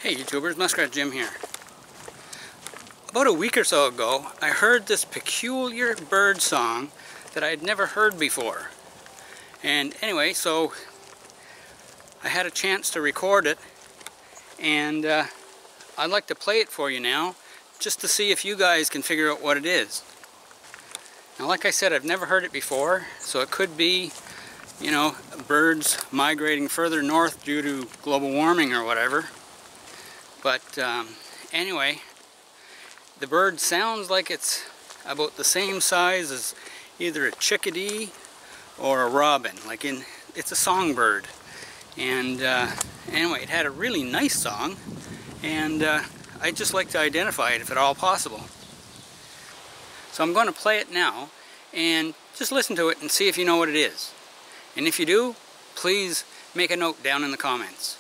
Hey YouTubers, Muskrat Jim here. About a week or so ago, I heard this peculiar bird song that I had never heard before. And anyway, so I had a chance to record it, and I'd like to play it for you now, just to see if you guys can figure out what it is. Now, like I said, I've never heard it before, so it could be, you know, birds migrating further north due to global warming or whatever. But anyway, the bird sounds like it's about the same size as either a chickadee or a robin. It's a songbird. And anyway, it had a really nice song, and I'd just like to identify it if at all possible. So I'm going to play it now, and just listen to it and see if you know what it is. And if you do, please make a note down in the comments.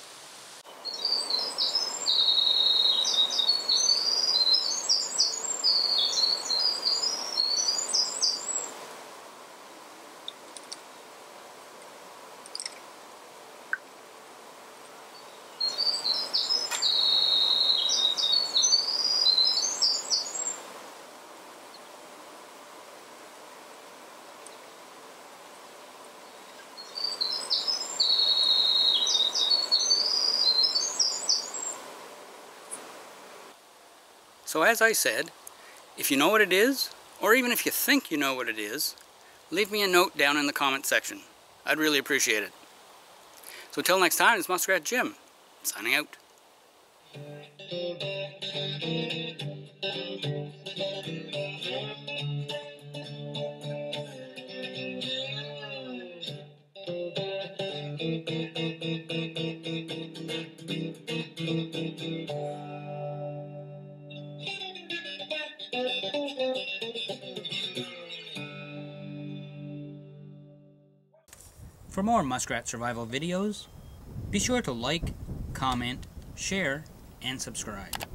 So as I said, if you know what it is, or even if you think you know what it is, leave me a note down in the comment section. I'd really appreciate it. So until next time, it's Muskrat Jim, signing out. For more muskrat survival videos, be sure to like, comment, share, and subscribe.